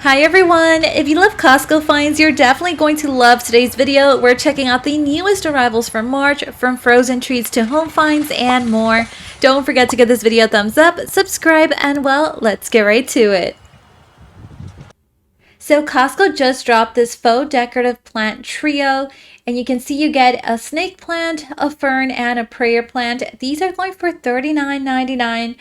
Hi everyone! If you love Costco finds, you're definitely going to love today's video. We're checking out the newest arrivals for March, from frozen treats to home finds and more. Don't forget to give this video a thumbs up, subscribe, and well, let's get right to it. So Costco just dropped this faux decorative plant trio, and you can see you get a snake plant, a fern, and a prayer plant. These are going for $39.99.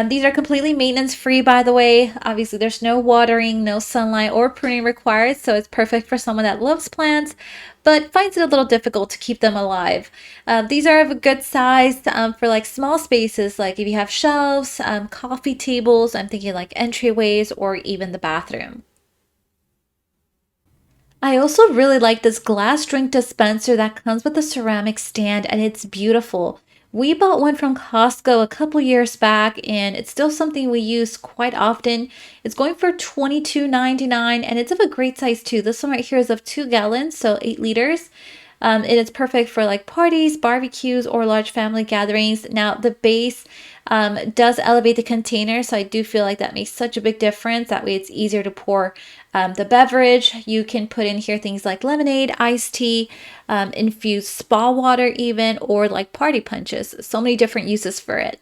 These are completely maintenance free, by the way. Obviously, there's no watering, no sunlight, or pruning required, so it's perfect for someone that loves plants but finds it a little difficult to keep them alive. These are of a good size for like small spaces, like if you have shelves, coffee tables, I'm thinking like entryways, or even the bathroom. I also really like this glass drink dispenser that comes with a ceramic stand, and it's beautiful. We bought one from Costco a couple years back, and it's still something we use quite often. It's going for $22.99, and it's of a great size too. This one right here is of 2 gallons, so 8 liters. And it's perfect for like parties, barbecues, or large family gatherings. Now, the base does elevate the container, so I do feel like that makes such a big difference. That way it's easier to pour the beverage. You can put in here things like lemonade, iced tea, infused spa water even, or like party punches. So many different uses for it.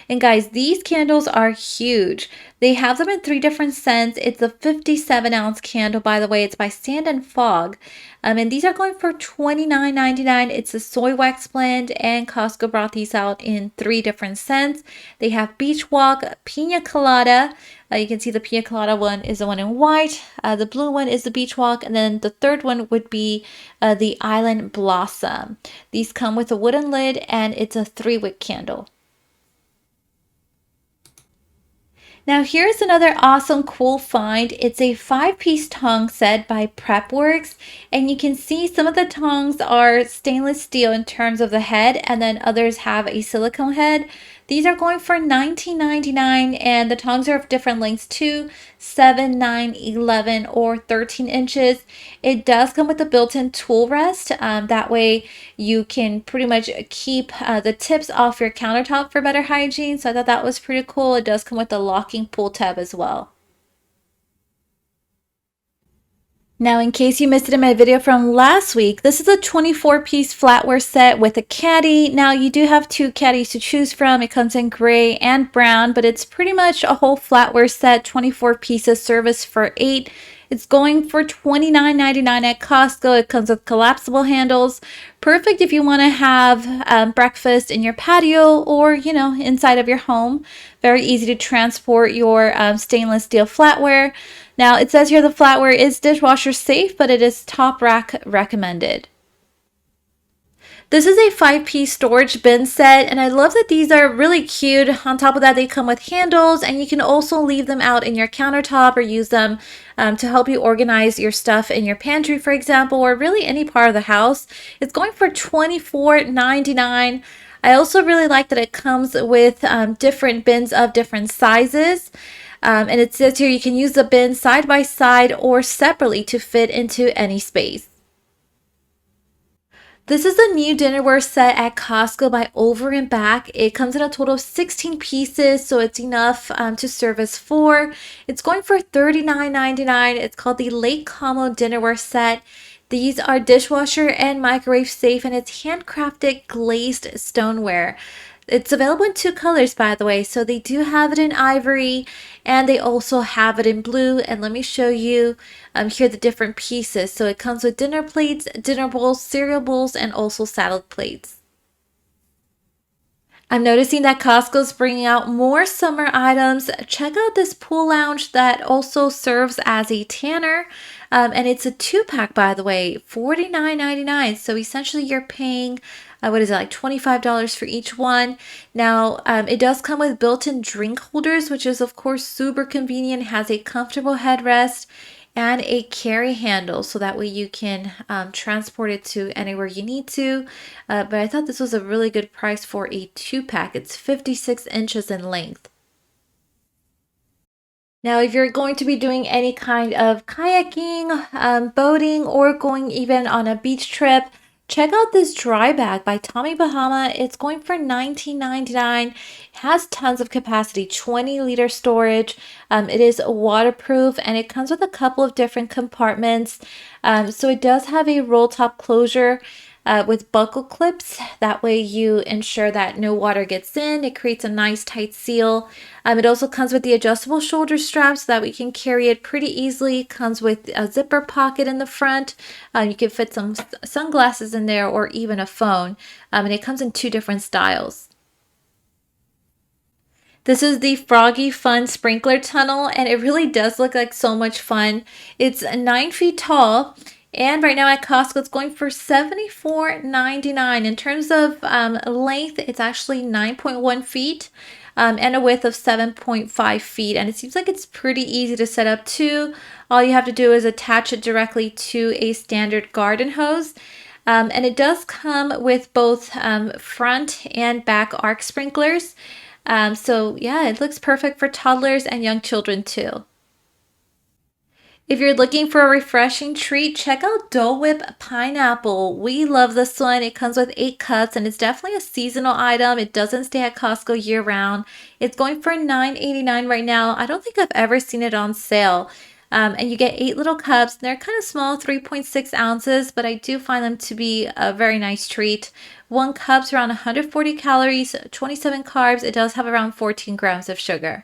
And guys, these candles are huge. They have them in 3 different scents. It's a 57-ounce candle, by the way. It's by Sand and Fog. And these are going for $29.99. It's a soy wax blend, and Costco brought these out in 3 different scents. They have Beach Walk, Pina Colada. You can see the Pina Colada one is the one in white. The blue one is the Beach Walk. And then the third one would be the Island Blossom. These come with a wooden lid, and it's a 3-wick candle. Now here's another awesome cool find. It's a 5-piece tong set by Prepworks, and you can see some of the tongs are stainless steel in terms of the head, and then others have a silicone head. These are going for $19.99, and the tongs are of different lengths too, 7, 9, 11, or 13 inches. It does come with a built-in tool rest. That way you can pretty much keep the tips off your countertop for better hygiene. So I thought that was pretty cool. It does come with a locking pull tab as well. Now, in case you missed it in my video from last week, this is a 24-piece flatware set with a caddy. Now, you do have 2 caddies to choose from. It comes in gray and brown, but it's pretty much a whole flatware set, 24 pieces, service for 8. It's going for $29.99 at Costco. It comes with collapsible handles. Perfect if you want to have breakfast in your patio or, inside of your home. Very easy to transport your stainless steel flatware. Now, it says here the flatware is dishwasher safe, but it is top rack recommended. This is a 5-piece storage bin set, and I love that these are really cute. On top of that, they come with handles, and you can also leave them out in your countertop or use them to help you organize your stuff in your pantry, for example, or really any part of the house. It's going for $24.99. I also really like that it comes with different bins of different sizes. And it says here you can use the bin side by side or separately to fit into any space. This is a new dinnerware set at Costco by Over and Back. It comes in a total of 16 pieces, so it's enough to service 4. It's going for $39.99. It's called the Lake Como Dinnerware Set. These are dishwasher and microwave safe, and it's handcrafted glazed stoneware. It's available in 2 colors, by the way. So they do have it in ivory, and they also have it in blue. And let me show you here the different pieces. So it comes with dinner plates, dinner bowls, cereal bowls, and also salad plates. I'm noticing that Costco's bringing out more summer items. Check out this pool lounge that also serves as a tanner. And it's a 2-pack, by the way, $49.99. So essentially you're paying what is it, like $25 for each one. Now, it does come with built-in drink holders, which is of course super convenient. It has a comfortable headrest and a carry handle, so that way you can transport it to anywhere you need to. But I thought this was a really good price for a 2-pack. It's 56 inches in length. Now, if you're going to be doing any kind of kayaking, boating, or going even on a beach trip, Check out this dry bag by Tommy Bahama. It's going for $19.99. It has tons of capacity, 20-liter storage. It is waterproof and it comes with a couple of different compartments. So it does have a roll top closure with buckle clips. That way you ensure that no water gets in. It creates a nice tight seal. It also comes with the adjustable shoulder strap so that we can carry it pretty easily. It comes with a zipper pocket in the front. You can fit some sunglasses in there or even a phone. And it comes in 2 different styles. This is the Froggy Fun Sprinkler Tunnel, and it really does look like so much fun. It's 9 feet tall, and right now at Costco, it's going for $74.99. In terms of length, it's actually 9.1 feet and a width of 7.5 feet. And it seems like it's pretty easy to set up too. All you have to do is attach it directly to a standard garden hose. And it does come with both front and back arc sprinklers. So yeah, it looks perfect for toddlers and young children too. If you're looking for a refreshing treat, check out Dole Whip Pineapple. We love this one. It comes with 8 cups and it's definitely a seasonal item. It doesn't stay at Costco year round. It's going for $9.89 right now. I don't think I've ever seen it on sale. And you get 8 little cups. They're kind of small, 3.6 ounces, but I do find them to be a very nice treat. 1 cup's around 140 calories, 27 carbs. It does have around 14 grams of sugar.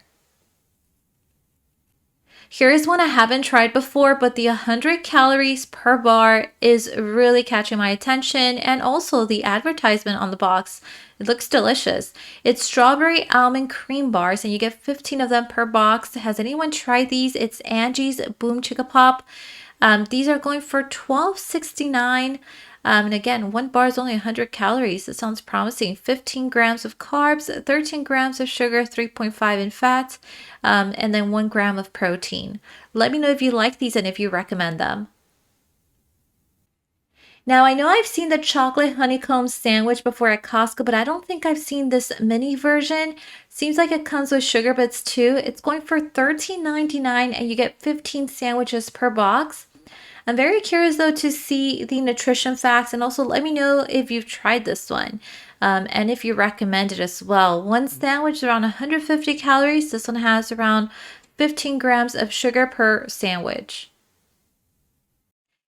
Here is one I haven't tried before, but the 100 calories per bar is really catching my attention, and also the advertisement on the box. It looks delicious. It's strawberry almond cream bars, and you get 15 of them per box. Has anyone tried these? It's Angie's Boom Chicka Pop. These are going for $12.69. And again, 1 bar is only 100 calories. It sounds promising. 15 grams of carbs, 13 grams of sugar, 3.5 in fat, and then 1 gram of protein. Let me know if you like these and if you recommend them. Now, I know I've seen the chocolate honeycomb sandwich before at Costco, but I don't think I've seen this mini version. Seems like it comes with sugar bits too. It's going for $13.99 and you get 15 sandwiches per box. I'm very curious though to see the nutrition facts, and also let me know if you've tried this one and if you recommend it as well. 1 sandwich is around 150 calories. This one has around 15 grams of sugar per sandwich.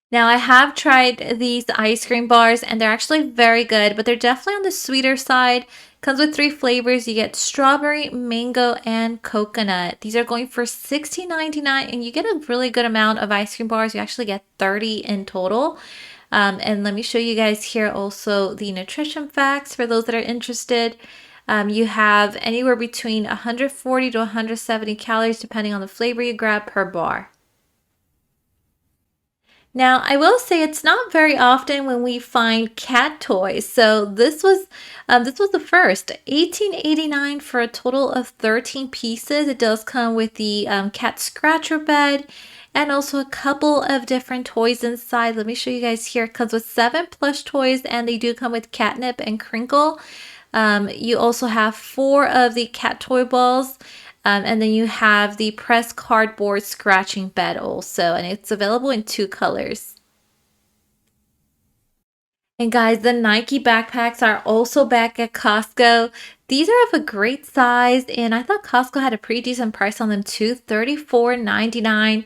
Now I have tried these ice cream bars and they're actually very good, but they're definitely on the sweeter side. Comes with 3 flavors. You get strawberry, mango, and coconut. These are going for $16.99 and you get a really good amount of ice cream bars. You actually get 30 in total. And let me show you guys here also the nutrition facts for those that are interested. You have anywhere between 140 to 170 calories depending on the flavor you grab per bar. Now, I will say it's not very often when we find cat toys. So this was the first, $18.89 for a total of 13 pieces. It does come with the cat scratcher bed and also a couple of different toys inside. Let me show you guys here. It comes with 7 plush toys and they do come with catnip and crinkle. You also have 4 of the cat toy balls. And then you have the pressed cardboard scratching bed also, and it's available in 2 colors. And guys, the Nike backpacks are also back at Costco. These are of a great size, and I thought Costco had a pretty decent price on them too, $34.99.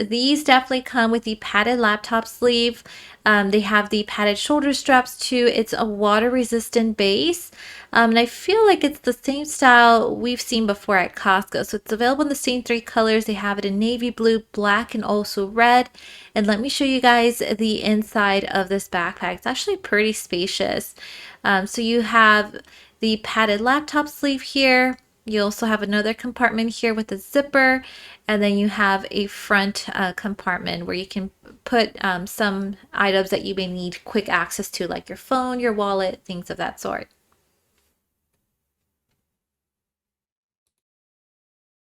These definitely come with the padded laptop sleeve. They have the padded shoulder straps too. It's a water resistant base. And I feel like it's the same style we've seen before at Costco. So it's available in the same 3 colors. They have it in navy blue, black, and also red. And let me show you guys the inside of this backpack. It's actually pretty spacious. So you have the padded laptop sleeve here. You also have another compartment here with a zipper, and then you have a front compartment where you can put some items that you may need quick access to, like your phone, your wallet, things of that sort.